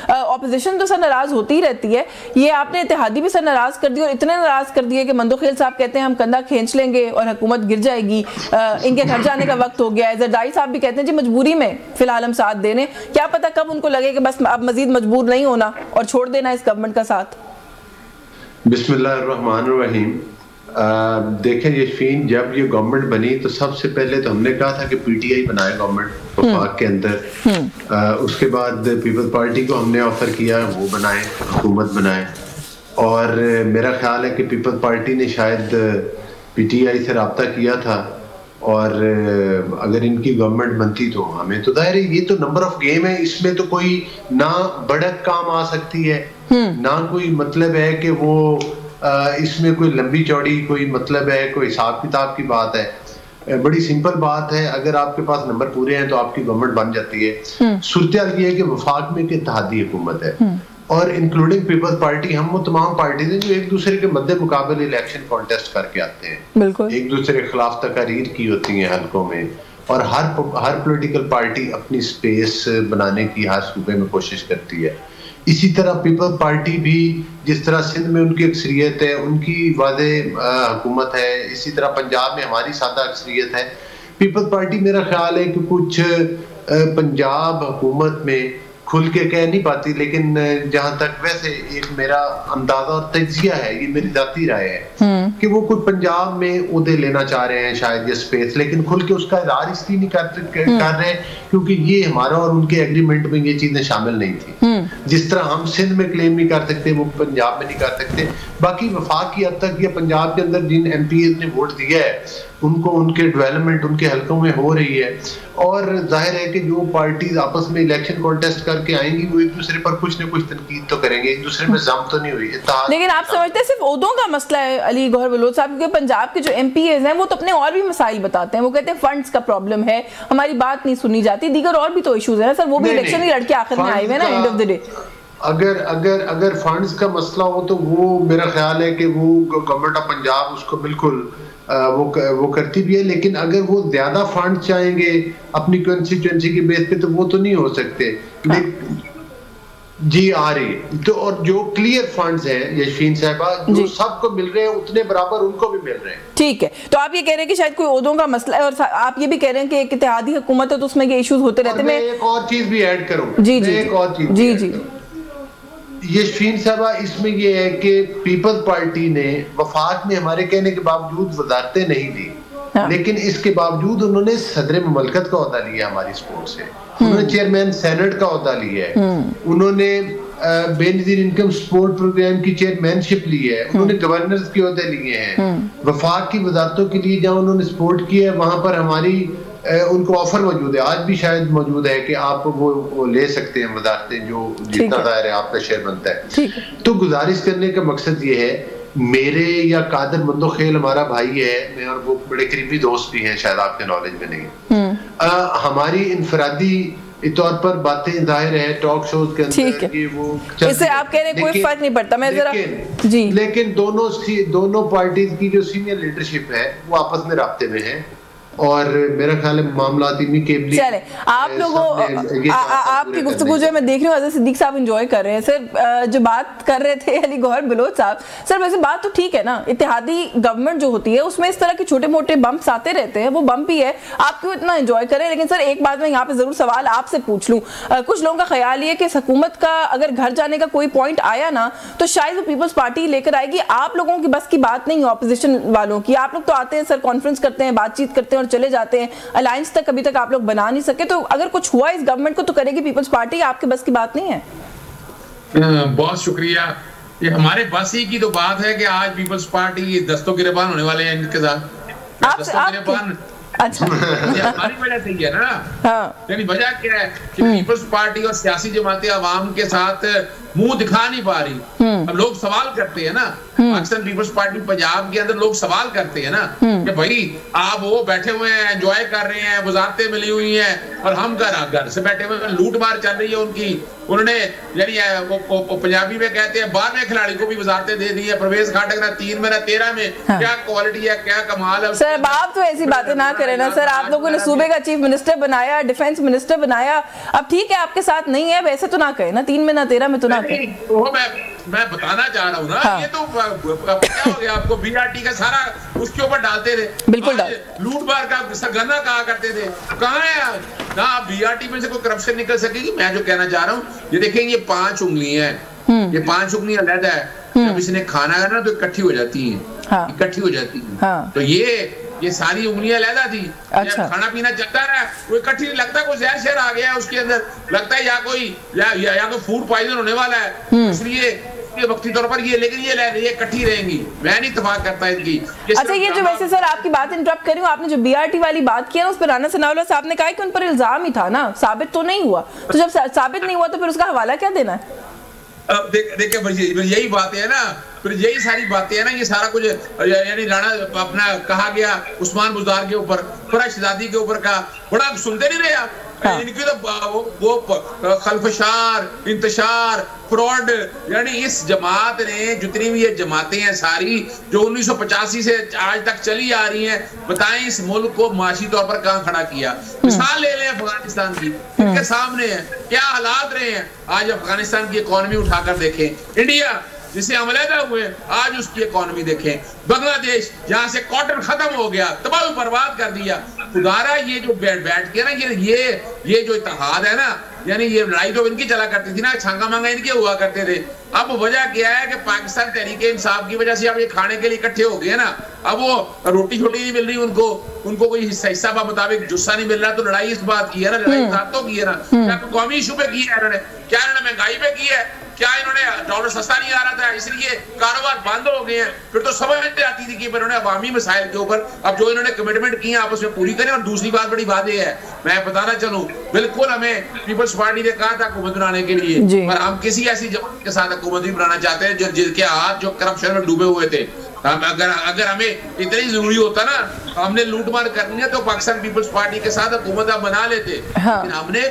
Opposition تو سر ناراض ہوتی ہی رہتی ہے, یہ آپ نے اتحادی بھی سر ناراض کر دی, اور اتنے ناراض کر دیے کہ مندوخیل صاحب کہتے ہیں ہم کندھا کھینچ لیں گے اور حکومت گر جائے گی, ان کے گھر جانے کا وقت ہو گیا ہے. زرداری صاحب بھی کہتے ہیں جی مجبوری میں فی الحال ہم ساتھ دینے, کیا پتہ کب ان کو لگے کہ بس اب مزید مجبور نہیں ہونا اور چھوڑ دینا اس گورنمنٹ کا ساتھ. بسم اللہ الرحمن الرحیم. دیکھیں یشفین, جب یہ گورنمنٹ بنی تو سب سے پہلے تو ہم نے کہا تھا کہ پی ٹی آئی بنائے گورنمنٹ وفاق کے اندر, اس کے بعد پیپلز پارٹی کو ہم نے آفر کیا وہ بنائے, حکومت بنائے, اور میرا خیال ہے کہ پیپلز پارٹی نے شاید پی ٹی آئی سے رابطہ کیا تھا, اور اگر ان کی گورنمنٹ بنتی تو ہمیں تو ظاہر ہے یہ تو نمبر آف گیم ہے, اس میں تو کوئی نہ بڑک کام آ سکتی ہے نہ کوئی مطلب ہے کہ وہ اس میں کوئی لمبی چوڑی کوئی مطلب ہے, کوئی حساب کتاب کی بات ہے. بڑی سمپل بات ہے, اگر آپ کے پاس نمبر پورے ہیں تو آپ کی گورنمنٹ بن جاتی ہے. صورتحال یہ ہے کہ وفاق میں ایک اتحادی حکومت ہے, اور انکلوڈنگ پیپلز پارٹی, ہم وہ تمام پارٹیز ہیں جو ایک دوسرے کے مد مقابل الیکشن کانٹیسٹ کر کے آتے ہیں, ایک دوسرے کے خلاف تقاریر کی ہوتی ہیں حلقوں میں, اور ہر پولیٹیکل پارٹی اپنی سپیس بنانے کی ہر صوبے میں کوشش کرتی ہے. اسی طرح پیپل پارٹی بھی جس طرح سندھ میں ان کی اکثریت ہے, ان کی واضح حکومت ہے, اسی طرح پنجاب میں ہماری سادہ اکثریت ہے. پیپل پارٹی میرا خیال ہے کہ کچھ پنجاب حکومت میں کھل کے کہہ نہیں پاتی, لیکن جہاں تک ویسے ایک میرا اندازہ اور تجزیہ ہے, یہ میری ذاتی رائے ہے کہ وہ کچھ پنجاب میں عہدے لینا چاہ رہے ہیں شاید یہ سپیس, لیکن کھل کے اس کا اظہار اس لیے نہیں کر رہے کیونکہ یہ ہمارا اور ان کے ایگریمنٹ میں یہ چیزیں شامل نہیں تھی. جس طرح ہم سندھ میں کلیم نہیں کر سکتے وہ پنجاب میں نہیں کر سکتے. باقی وفاق کی حد تک یا پنجاب کے اندر جن ایم پی ایز نے ووٹ دیا ہے ان کو ان کے ڈیولپمنٹ ان کے حلقوں میں ہو رہی ہے, اور ظاہر ہے کہ جو پارٹیز آپس میں الیکشن کانٹیسٹ کر کے آئیں گی وہ ایک دوسرے پر کچھ نہ کچھ تنقید تو کریں گے, ایک دوسرے میں ضم تو نہیں ہوئی. لیکن آپ سمجھتے ہیں صرف عہدوں کا مسئلہ ہے علی گوہر بلوچ صاحب, کیونکہ پنجاب کے جو ایم پی ایز ہیں وہ تو اپنے اور بھی مسائل بتاتے ہیں, وہ کہتے ہیں فنڈز کا پرابلم ہے, ہماری بات نہیں سنی جاتی, دیگر اور بھی تو ایشوز ہیں سر, وہ بھی الیکشن ہی لڑ کے آخر میں آئے ہوئے نا اینڈ آف دی ڈے. اگر فنڈز کا مسئلہ ہو تو وہ میرا خیال ہے کہ وہ گورنمنٹ آف پنجاب اس کو بالکل وہ کرتی بھی ہے, لیکن اگر وہ زیادہ فنڈ چاہیں گے اپنی کنسٹیچوئنسی کی بیس پہ تو وہ تو نہیں ہو سکتے. جی آ رہی تو, اور جو کلیئر فنڈز ہیں یشفین صاحبہ جو سب کو مل رہے ہیں اتنے برابر ان کو بھی مل رہے ہیں. ٹھیک ہے, تو آپ یہ کہہ رہے ہیں کہ شاید کوئی عہدوں کا مسئلہ ہے, اور آپ یہ بھی کہہ رہے ہیں کہ ایک اتحادی حکومت ہے تو اس میں یہ ایشوز ہوتے رہتے ہیں. میں ایک اور چیز بھی ایڈ کروں, ایک اور چیز جی یشفین صاحبہ, اس میں یہ ہے کہ پیپل پارٹی نے وفاق میں ہمارے کہنے کے باوجود وزارتیں نہیں دی, لیکن اس کے باوجود انہوں نے صدر مملکت کا عہدہ لیا ہماری سپورٹ سے, انہوں نے چیئرمین سینٹ کا عہدہ لیا ہے, انہوں نے بے نظیر انکم سپورٹ پروگرام کی چیئرمین شپ لی ہے, انہوں نے گورنرز کے عہدے لیے ہیں. وفاق کی وزارتوں کے لیے جہاں انہوں نے سپورٹ کیا ہے وہاں پر ہماری ان کو آفر موجود ہے, آج بھی شاید موجود ہے کہ آپ وہ لے سکتے ہیں وزارتیں جو جتنا ظاہر ہے آپ کا شیئر بنتا ہے. تو گزارش کرنے کا مقصد یہ ہے, میرے یا قادر مندوخیل ہمارا بھائی ہے, میں اور وہ بڑے قریبی دوست بھی ہیں, شاید آپ کے نالج میں نہیں, ہماری انفرادی طور پر باتیں ظاہر ہے ٹاک شوز کے اندر کہ وہ اس سے آپ کہہ رہے ہیں کوئی فرق نہیں پڑتا, میں ذرا لیکن دونوں پارٹیز کی جو سینئر لیڈرشپ ہے وہ آپس میں رابطے میں ہے, اور میرا خیال ہے معاملات انہی کے لیے. چلیں آپ لوگوں آپ کی گفتگو جو میں دیکھ رہی ہوں حضرت صدیق صاحب انجوائے کر رہے ہیں. سر جو بات کر رہے تھے علی گوہر بلوچ صاحب, سر ویسے بات تو ٹھیک ہے نا, اتحادی گورنمنٹ جو ہوتی ہے اس میں اس طرح کے چھوٹے موٹے بمپس آتے رہتے ہیں, وہ بمپ ہی ہے, آپ کیوں اتنا انجوائے کریں. لیکن سر ایک بات میں یہاں پہ ضرور سوال آپ سے پوچھ لوں, کچھ لوگوں کا خیال یہ کہ اس حکومت کا اگر گھر جانے کا کوئی پوائنٹ آیا نا تو شاید وہ پیپلز پارٹی لے کر آئے گی, آپ لوگوں کی بس کی بات نہیں ہے اپوزیشن والوں کی, آپ لوگ تو آتے ہیں سر کانفرنس کرتے ہیں, بات چیت کرتے ہیں اور چلے جاتے ہیں, الائنس تک ابھی تک آپ لوگ بنا نہیں سکے, تو اگر کچھ ہوا اس گورنمنٹ کو تو کرے گی پیپلز پارٹی, آپ کے بس کی بات نہیں ہے. بہت شکریہ, یہ ہمارے بس ہی کی تو بات ہے کہ آج پیپلز پارٹی دستوں گربان ہونے والے ہیں ان کے ساتھ. اچھا ہماری وجہ سے ہی ہے نا, یعنی وجہ کیا ہے کہ پیپلز پارٹی اور سیاسی جماعتیں عوام کے ساتھ منہ دکھا نہیں پا رہی. اب لوگ سوال کرتے ہیں نا, اکثر پیپلز پارٹی پنجاب کے اندر لوگ سوال کرتے ہیں نا کہ بھائی آپ وہ بیٹھے ہوئے ہیں, انجوائے کر رہے ہیں, وزارتیں ملی ہوئی ہیں, اور ہم گھر سے بیٹھے ہوئے لوٹ مار چل رہی ہے ان کی. انہوں نے یعنی پنجابی میں کہتے ہیں 12ویں کھلاڑی کو بھی وزارتیں دے دی ہے. پرویز خاٹک نے 3 میں 13 میں. کیا کوالٹی ہے, کیا کمال ہے. سر آپ تو ایسی باتیں نہ کریں نا سر. آپ لوگوں نے صوبے کا چیف منسٹر بنایا, ڈیفینس منسٹر بنایا. اب ٹھیک ہے آپ کے ساتھ نہیں ہے, ویسے تو نہ کہیں نا 3 میں 13 میں تو نہ کہیں. میں بتانا چاہ رہا ہوں نا, یہ تو کیا ہو گیا آپ کو, بی آر ٹی کا سارا اس کے اوپر ڈالتے تھے. بالکل لوٹ مار کا سرگنا کہا کرتے تھے. کہاں ہے نہ بی آر ٹی میں سے کوئی کرپشن نکل سکے گی. میں جو کہنا چاہ رہا ہوں, یہ دیکھیں یہ 5 انگلیاں ہیں, یہ 5 انگلیاں علیحدہ ہے. جب اس نے کھانا ہے نا تو اکٹھی ہو جاتی ہیں, اکٹھی ہو جاتی ہیں. تو یہ ساری انگلیاں علیحدہ تھی. کھانا پینا چلتا رہا, کوئی اکٹھی نہیں. لگتا کوئی زہر شہر آ گیا ہے اس کے اندر, لگتا ہے یا کوئی فوڈ پوائزن ہونے والا ہے, اس لیے وقتی طور پر یہ, لیکن یہ اکٹھی رہیں گی. میں نہیں اتفاق کرتا ان کی. اچھا یہ جو ویسے سر آپ کی بات انٹرپٹ کر رہی ہوں, آپ نے جو بی آر ٹی والی بات کی ہے اس پر رانا ثناءاللہ صاحب نے کہا کہ ان پر الزام ہی تھا نا, ثابت تو نہیں ہوا. تو جب ثابت نہیں ہوا تو پھر اس کا حوالہ کیا دینا ہے؟ دیکھیں یہی باتیں ہیں نا, پھر یہی ساری باتیں ہیں نا, یہ سارا کچھ یعنی رانا اپنا کہا گیا عثمان بزدار کے اوپر, فرح شہزادی کے اوپر کا, بڑا سنتے نہیں رہے آپ. ان کی تو وہ خلفشار, انتشار, فراڈ, یعنی اس جماعت نے جتنی بھی یہ جماعتیں ہیں ساری جو 1985 سے آج تک چلی آ رہی ہیں, بتائیں اس ملک کو معاشی طور پر کہاں کھڑا کیا. مثال لے لیں افغانستان کی, ان کے سامنے ہے کیا حالات رہے ہیں. آج افغانستان کی اکانومی اٹھا کر دیکھیں, انڈیا جسے علیحدہ ہوئے آج اس کی اکانومی دیکھیں, بنگلہ دیش جہاں سے کاٹن ختم ہو گیا, تباہ و برباد کر دیا. خدارا یہ جو بیٹھ کے نا یہ جو اتحاد ہے نا, یعنی یہ لڑائی جو ان کی چلا کرتی تھی نا, چھانگا مانگا ان کے ہوا کرتے تھے. اب وجہ کیا ہے کہ پاکستان تحریک انصاف کی وجہ سے اب یہ کھانے کے لیے اکٹھے ہو گئے نا. اب وہ روٹی چھوٹی نہیں مل رہی ان کو کوئی حصہ مطابق جسہ نہیں مل رہا. تو لڑائی اس بات کی ہے نا, لڑائی ذاتوں کی ہے نا, کیا قومی ایشو پہ کی ہے انہوں نے, کیا انہوں نے مہنگائی پہ کی ہے, کیا انہوں نے ڈالر سستا نہیں آ رہا تھا اس لیے کاروبار بند ہو گئے ہیں. پھر تو سمجھ میں آتی تھی کہ انہوں نے عوامی مسائل کے اوپر اب جو انہوں نے کمٹمنٹ کی ہیں آپس میں پوری کریں. اور دوسری بات بڑی بات یہ ہے, میں بتانا چلوں, بالکل ہمیں پیپلز پارٹی نے کہا تھا حکومت بنانے کے لیے, پر ہم کسی ایسی جماعت کے ساتھ حکومت بھی بنانا چاہتے ہیں جن کے ہاتھ جو کرپشن میں ڈوبے ہوئے تھے. اگر ہمیں اتنی ضروری ہوتا نا, ہم نے لوٹ مار کرنی ہے تو پاکستان پیپلز پارٹی کے ساتھ حکومت آپ بنا لیتے. لیکن ہم نے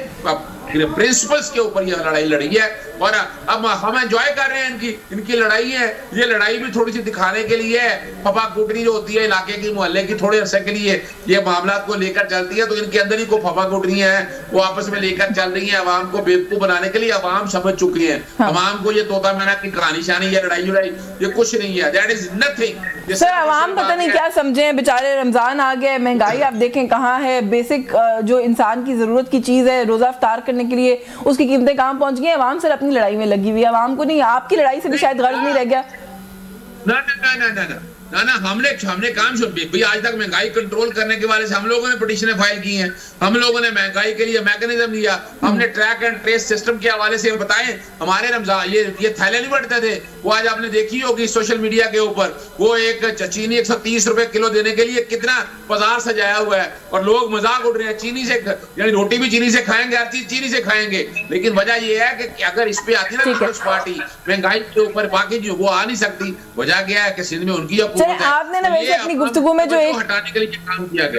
پرنسپلز کے اوپر یہ لڑائی لڑی ہے, اور اب ہم انجوائے کر رہے ہیں ان کی لڑائی ہے. یہ لڑائی بھی تھوڑی سی دکھانے کے لیے ہے, پھپا کوٹری جو ہوتی ہے علاقے کی محلے کی, تھوڑے عرصے کے لیے یہ معاملات کو لے کر چلتی ہے. تو ان کے اندر ہی کوئی پھپا کوٹریاں ہیں, وہ آپس میں لے کر چل رہی ہیں عوام کو بیوقوف بنانے کے لیے. عوام سمجھ چکی ہیں, عوام کو یہ طوطا مینا کی کہانی شانی یا لڑائی یہ کچھ نہیں ہے. That is nothing. سر عوام پتہ نہیں کیا سمجھیں, بیچارے رمضان آ گئے, مہنگائی آپ دیکھیں کہاں ہے, بیسک جو انسان کی ضرورت کی چیز ہے روزہ افطار کرنے کے لیے اس کی قیمتیں کہاں پہنچ گئی ہیں. عوام سر اپنی لڑائی میں لگی ہوئی ہے, عوام کو نہیں, آپ کی لڑائی سے بھی شاید غرض نہیں رہ گیا. نا ہم نے کام شروع, آج تک مہنگائی کنٹرول کرنے کے والے سے ہم لوگوں نے پٹیشنیں فائل کی ہیں, ہم لوگوں نے مہنگائی کے لیے میکنزم لیا, ہم نے ٹریک اینڈ ٹریس سسٹم کے حوالے سے بتائیں. ہمارے رمضان یہ تھیلے نہیں بڑھتے تھے, وہ آج آپ نے دیکھی ہوگی سوشل میڈیا کے اوپر, وہ ایک چینی 130 روپے کلو دینے کے لیے کتنا بازار سجایا ہوا ہے, اور لوگ مذاق اڑ رہے ہیں چینی سے, یعنی روٹی بھی چینی سے کھائیں گے, ہر چیز چینی سے کھائیں گے. لیکن وجہ یہ ہے کہ اگر اس پہ آتی نا پیپلز پارٹی مہنگائی کے اوپر, باقی جو وہ آ نہیں سکتی. وجہ کیا ہے کہ سندھ میں ان کی آپ نے نا ویسے اپنی گفتگو میں جو ہٹانے کے لیے کام کیا گیا.